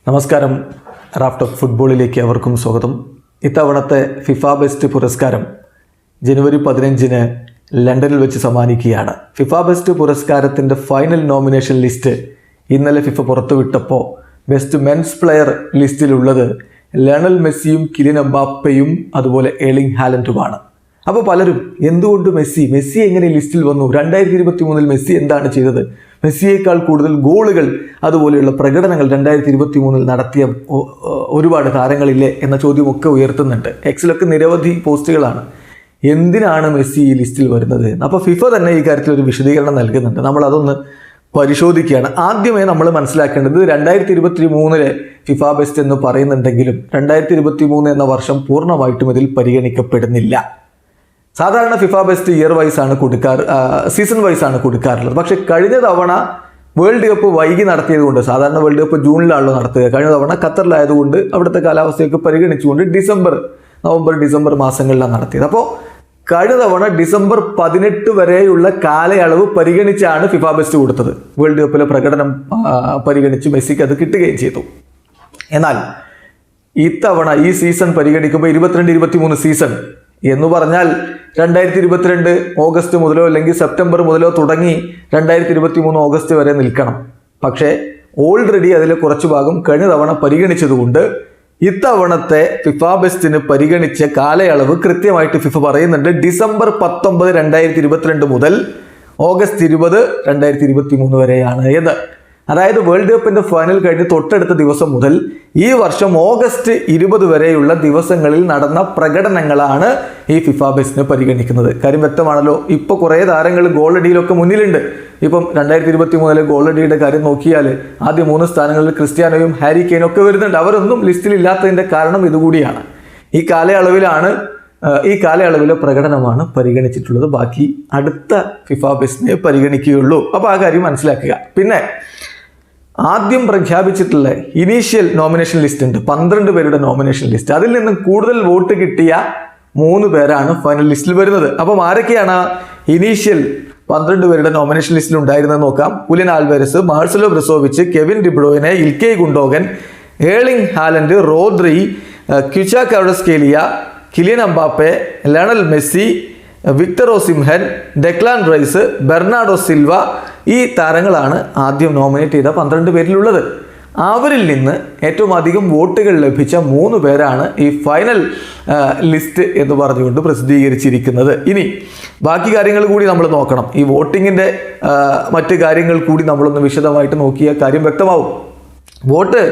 നമസ്കാരം. Raf talk ഫുട്ബോളിലേക്ക് അവർക്കും സ്വാഗതം. ഇത്തവണത്തെ ഫിഫ ബെസ്റ്റ് പുരസ്കാരം ജനുവരി 15 ലണ്ടനിൽ വെച്ച് സമ്മാനിക്കുകയാണ്. ഫിഫ ബെസ്റ്റ് പുരസ്കാരത്തിൻ്റെ ഫൈനൽ നോമിനേഷൻ ലിസ്റ്റ് ഇന്നലെ ഫിഫ പുറത്തുവിട്ടപ്പോൾ ബെസ്റ്റ് മെൻസ് പ്ലെയർ ലിസ്റ്റിലുള്ളത് ലയണൽ മെസ്സിയും കിലിയൻ എംബാപ്പയും അതുപോലെ എർലിംഗ് ഹാലൻഡുമാണ്. അപ്പോൾ പലരും എന്തുകൊണ്ട് മെസ്സി എങ്ങനെ ലിസ്റ്റിൽ വന്നു? 2023 മെസ്സി എന്താണ് ചെയ്തത്? മെസ്സിയേക്കാൾ കൂടുതൽ ഗോളുകൾ അതുപോലെയുള്ള പ്രകടനങ്ങൾ 2023 നടത്തിയ ഒരുപാട് താരങ്ങളില്ലേ എന്ന ചോദ്യമൊക്കെ ഉയർത്തുന്നുണ്ട്. എക്സിലൊക്കെ നിരവധി പോസ്റ്റുകളാണ് എന്തിനാണ് മെസ്സി ഈ ലിസ്റ്റിൽ വരുന്നത്. അപ്പോൾ ഫിഫ തന്നെ ഈ കാര്യത്തിൽ ഒരു വിശദീകരണം നൽകുന്നുണ്ട്. നമ്മൾ അതൊന്ന് പരിശോധിക്കുകയാണ്. ആദ്യമേ നമ്മൾ മനസ്സിലാക്കേണ്ടത് 2023 ഫിഫ ബെസ്റ്റ് എന്ന് പറയുന്നുണ്ടെങ്കിലും 2023 എന്ന വർഷം പൂർണ്ണമായിട്ടും ഇതിൽ പരിഗണിക്കപ്പെടുന്നില്ല. സാധാരണ ഫിഫ ബെസ്റ്റ് ഇയർ വൈസ് ആണ് സീസൺ വൈസ് ആണ് കൊടുക്കാറുള്ളത്. പക്ഷേ കഴിഞ്ഞ തവണ വേൾഡ് കപ്പ് വൈകി നടത്തിയതുകൊണ്ട്, സാധാരണ വേൾഡ് കപ്പ് ജൂണിലാണല്ലോ നടത്തുക, കഴിഞ്ഞ തവണ ഖത്തറിലായതുകൊണ്ട് അവിടുത്തെ കാലാവസ്ഥയൊക്കെ പരിഗണിച്ചുകൊണ്ട് നവംബർ ഡിസംബർ മാസങ്ങളിലാണ് നടത്തിയത്. അപ്പോൾ കഴിഞ്ഞ തവണ ഡിസംബർ 18 വരെയുള്ള കാലയളവ് പരിഗണിച്ചാണ് ഫിഫ ബെസ്റ്റ് കൊടുത്തത്. വേൾഡ് കപ്പിലെ പ്രകടനം പരിഗണിച്ച് മെസ്സിക്ക് അത് കിട്ടുകയും ചെയ്തു. എന്നാൽ ഇത്തവണ ഈ സീസൺ പരിഗണിക്കുമ്പോൾ 22-23 സീസൺ എന്ന് പറഞ്ഞാൽ 2022 ഓഗസ്റ്റ് മുതലോ അല്ലെങ്കിൽ സെപ്റ്റംബർ മുതലോ തുടങ്ങി 2023 ഓഗസ്റ്റ് വരെ നിൽക്കണം. പക്ഷേ ഓൾറെഡി അതിലെ കുറച്ചു ഭാഗം കഴിഞ്ഞ തവണ പരിഗണിച്ചതുകൊണ്ട് ഇത്തവണത്തെ ഫിഫ ബെസ്റ്റിന് പരിഗണിച്ച കാലയളവ് കൃത്യമായിട്ട് ഫിഫ പറയുന്നുണ്ട്. ഡിസംബർ 19, 2022 മുതൽ ഓഗസ്റ്റ് 20, 2023 വരെയാണ് എന്ന്. അതായത് വേൾഡ് കപ്പിന്റെ ഫൈനൽ കഴിഞ്ഞ് തൊട്ടടുത്ത ദിവസം മുതൽ ഈ വർഷം ഓഗസ്റ്റ് 20 വരെയുള്ള ദിവസങ്ങളിൽ നടന്ന പ്രകടനങ്ങളാണ് ഈ ഫിഫ ബെസ്റ്റിന് പരിഗണിക്കുന്നത്. കാര്യം വ്യക്തമാണല്ലോ. ഇപ്പോൾ കുറേ താരങ്ങൾ ഗോളടിയിലൊക്കെ മുന്നിലുണ്ട്. ഇപ്പം 2023 ഗോളടിയുടെ കാര്യം നോക്കിയാൽ ആദ്യ 3 സ്ഥാനങ്ങളിൽ ക്രിസ്ത്യാനോയും ഹാരി കെയ്നും ഒക്കെ വരുന്നുണ്ട്. അവരൊന്നും ലിസ്റ്റിൽ ഇല്ലാത്തതിൻ്റെ കാരണം ഇതുകൂടിയാണ്. ഈ കാലയളവിലെ പ്രകടനമാണ് പരിഗണിച്ചിട്ടുള്ളത്. ബാക്കി അടുത്ത ഫിഫ ബെസ്റ്റിനെ പരിഗണിക്കുകയുള്ളൂ. അപ്പോൾ ആ കാര്യം മനസ്സിലാക്കുക. പിന്നെ ആദ്യം പ്രഖ്യാപിച്ചിട്ടുള്ള ഇനീഷ്യൽ നോമിനേഷൻ ലിസ്റ്റ് ഉണ്ട്, 12 പേരുടെ നോമിനേഷൻ ലിസ്റ്റ്. അതിൽ നിന്നും കൂടുതൽ വോട്ട് കിട്ടിയ 3 പേരാണ് ഫൈനൽ ലിസ്റ്റിൽ വരുന്നത്. അപ്പം ആരൊക്കെയാണ് ഇനീഷ്യൽ 12 പേരുടെ നോമിനേഷൻ ലിസ്റ്റിൽ ഉണ്ടായിരുന്നത് നോക്കാം. Julian Alvarez, Marcelo Brozovic, Kevin De Bruyne, Ilkay Gundogan, Erling Haaland, Rodri, Khvicha Kvaratskhelia, Kylian Mbappe, Lionel Messi, Victor Osimhen, Declan Rice, Bernardo Silva. ഈ താരങ്ങളാണ് ആദ്യം നോമിനേറ്റ് ചെയ്ത 12 പേരിലുള്ളത്. അവരിൽ നിന്ന് ഏറ്റവും അധികം വോട്ടുകൾ ലഭിച്ച 3 പേരാണ് ഈ ഫൈനൽ ലിസ്റ്റ് എന്ന് പറഞ്ഞുകൊണ്ട് പ്രസിദ്ധീകരിച്ചിരിക്കുന്നത്. ഇനി ബാക്കി കാര്യങ്ങൾ കൂടി നമ്മൾ നോക്കണം. ഈ വോട്ടിങ്ങിൻ്റെ മറ്റ് കാര്യങ്ങൾ കൂടി നമ്മളൊന്ന് വിശദമായിട്ട് നോക്കിയ കാര്യം വ്യക്തമാവും. വോട്ട്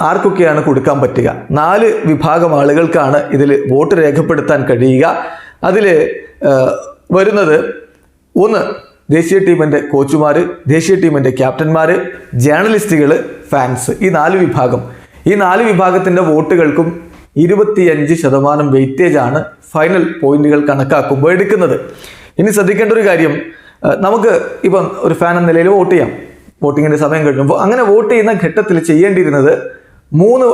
ആർക്കൊക്കെയാണ് കൊടുക്കാൻ പറ്റുക? 4 വിഭാഗം ആളുകൾക്കാണ് ഇതിൽ വോട്ട് രേഖപ്പെടുത്താൻ കഴിയുക. അതിൽ വരുന്നത് 1 ദേശീയ ടീമിൻ്റെ കോച്ചുമാർ, ദേശീയ ടീമിൻ്റെ ക്യാപ്റ്റന്മാർ, ജേർണലിസ്റ്റുകൾ, ഫാൻസ്. ഈ 4 വിഭാഗം. ഈ 4 വിഭാഗത്തിൻ്റെ വോട്ടുകൾക്കും 25% വെയിറ്റേജ് ആണ് ഫൈനൽ പോയിന്റുകൾ കണക്കാക്കുമ്പോൾ എടുക്കുന്നത്. ഇനി ശ്രദ്ധിക്കേണ്ട ഒരു കാര്യം, നമുക്ക് ഇപ്പം ഒരു ഫാൻ എന്ന നിലയിൽ വോട്ട് ചെയ്യാം. വോട്ടിങ്ങിൻ്റെ സമയം കഴിയുമ്പോൾ അങ്ങനെ വോട്ട് ചെയ്യുന്ന ഘട്ടത്തിൽ ചെയ്യേണ്ടിയിരുന്നത് 3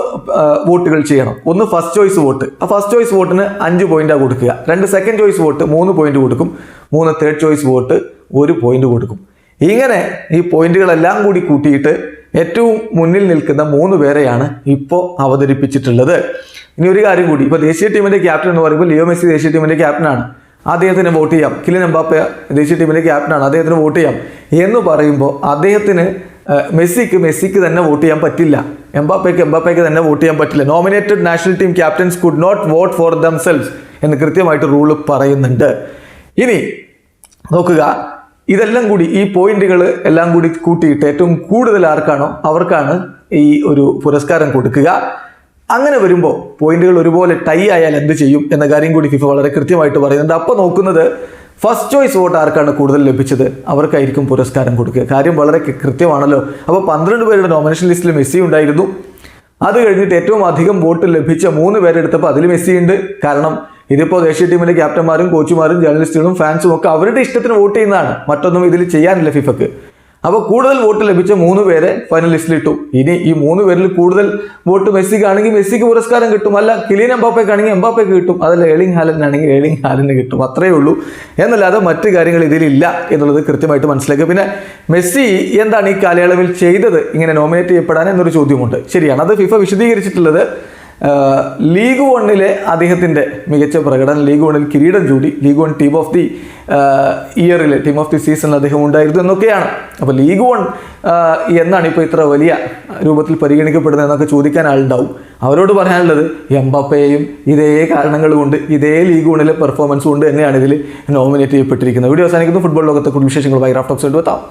വോട്ടുകൾ ചെയ്യണം. 1 ഫസ്റ്റ് ചോയ്സ് വോട്ട്. ആ ഫസ്റ്റ് ചോയ്സ് വോട്ടിന് 5 പോയിന്റാണ് കൊടുക്കുക. 2 സെക്കൻഡ് ചോയ്സ് വോട്ട് 3 പോയിന്റ് കൊടുക്കും. 3 തേർഡ് ചോയ്സ് വോട്ട് 1 പോയിന്റ് കൊടുക്കും. ഇങ്ങനെ ഈ പോയിന്റുകളെല്ലാം കൂടി കൂട്ടിയിട്ട് ഏറ്റവും മുന്നിൽ നിൽക്കുന്ന 3 പേരെയാണ് ഇപ്പോൾ അവതരിപ്പിച്ചിട്ടുള്ളത്. ഇനി ഒരു കാര്യം കൂടി, ഇപ്പോൾ ദേശീയ ടീമിൻ്റെ ക്യാപ്റ്റൻ എന്ന് പറയുമ്പോൾ ലിയോ മെസ്സി ദേശീയ ടീമിൻ്റെ ക്യാപ്റ്റനാണ്, അദ്ദേഹത്തിന് വോട്ട് ചെയ്യാം. കിലിയൻ എംബാപ്പെ ദേശീയ ടീമിൻ്റെ ക്യാപ്റ്റനാണ്, അദ്ദേഹത്തിന് വോട്ട് ചെയ്യാം എന്ന് പറയുമ്പോൾ അദ്ദേഹത്തിന് മെസ്സിക്ക് തന്നെ വോട്ട് ചെയ്യാൻ പറ്റില്ല. എംബാപ്പയ്ക്ക് തന്നെ വോട്ട് ചെയ്യാൻ പറ്റില്ല. Nominated national team captains could not vote for themselves എന്ന് കൃത്യമായിട്ട് റൂള് പറയുന്നുണ്ട്. ഇനി നോക്കുക, ഇതെല്ലാം കൂടി ഈ പോയിന്റുകൾ എല്ലാം കൂടി കൂട്ടിയിട്ട് ഏറ്റവും കൂടുതൽ ആർക്കാണോ അവർക്കാണ് ഈ ഒരു പുരസ്കാരം കൊടുക്കുക. അങ്ങനെ വരുമ്പോൾ പോയിന്റുകൾ ഒരുപോലെ ടൈ ആയാൽ എന്ത് ചെയ്യും എന്ന കാര്യം കൂടി ഫിഫ വളരെ കൃത്യമായിട്ട് പറയുന്നുണ്ട്. അപ്പോൾ നോക്കുന്നത് ഫസ്റ്റ് ചോയ്സ് വോട്ട് ആർക്കാണ് കൂടുതൽ ലഭിച്ചത് അവർക്കായിരിക്കും പുരസ്കാരം കൊടുക്കുക. കാര്യം വളരെ കൃത്യമാണല്ലോ. അപ്പോൾ 12 പേരുടെ നോമിനേഷൻ ലിസ്റ്റിൽ മെസ്സി ഉണ്ടായിരുന്നു. അത് കഴിഞ്ഞിട്ട് ഏറ്റവും അധികം വോട്ട് ലഭിച്ച 3 പേരെടുത്തപ്പോൾ അതിൽ മെസ്സി ഉണ്ട്. കാരണം ഇതിപ്പോൾ ദേശീയ ടീമിലെ ക്യാപ്റ്റന്മാരും കോച്ചുമാരും ജേർണലിസ്റ്റുകളും ഫാൻസും ഒക്കെ അവരുടെ ഇഷ്ടത്തിന് വോട്ട് ചെയ്യുന്നതാണ്. മറ്റൊന്നും ഇതിൽ ചെയ്യാനില്ല ഫിഫക്ക്. അപ്പോൾ കൂടുതൽ വോട്ട് ലഭിച്ച 3 പേരെ ഫൈനൽ ലിസ്റ്റിലിട്ടു. ഇനി ഈ 3 പേരിൽ കൂടുതൽ വോട്ട് മെസ്സിക്കാണെങ്കിൽ മെസ്സിക്ക് പുരസ്കാരം കിട്ടും, അല്ല കിലിയൻ എംബാപ്പയ്ക്കാണെങ്കിൽ എംബാപ്പയ്ക്ക് കിട്ടും, അതല്ല എർലിംഗ് ഹാലൻഡിനാണെങ്കിൽ എർലിംഗ് ഹാലൻഡിന് കിട്ടും. അത്രയേ ഉള്ളൂ. എന്നല്ലാതെ മറ്റു കാര്യങ്ങൾ ഇതിലില്ല എന്നുള്ളത് കൃത്യമായിട്ട് മനസ്സിലാക്കുക. പിന്നെ മെസ്സി എന്താണ് ഈ കാലയളവിൽ ചെയ്തത് ഇങ്ങനെ നോമിനേറ്റ് ചെയ്യപ്പെടാൻ എന്നൊരു ചോദ്യമുണ്ട്. ശരിയാണ്, അത് ഫിഫ വിശദീകരിച്ചിട്ടുള്ളത് ലീഗ് 1 അദ്ദേഹത്തിൻ്റെ മികച്ച പ്രകടനം, ലീഗ് 1 കിരീടം ചൂടി, ലീഗ് 1 ടീം ഓഫ് ദി ഇയറിൽ, ടീം ഓഫ് ദി സീസണിൽ അദ്ദേഹം ഉണ്ടായിരുന്നു എന്നൊക്കെയാണ്. അപ്പോൾ ലീഗ് 1 എന്നാണ് ഇപ്പോൾ ഇത്ര വലിയ രൂപത്തിൽ പരിഗണിക്കപ്പെടുന്നത് എന്നൊക്കെ ചോദിക്കാൻ ആളുണ്ടാവും. അവരോട് പറയാനുള്ളത് എംബാപ്പയെയും ഇതേ കാരണങ്ങൾ കൊണ്ട്, ഇതേ ലീഗ് 1 പെർഫോമൻസ് കൊണ്ട് തന്നെയാണ് ഇതിൽ നോമിനേറ്റ് ചെയ്യപ്പെട്ടിരിക്കുന്നത്. വീഡിയോ അവസാനിക്കുന്നു. ഫുട്ബോൾ ലോകത്തെ കൂടുതൽ വിശേഷങ്ങളുമായി റാഫ് ടോക്സ് എത്താം.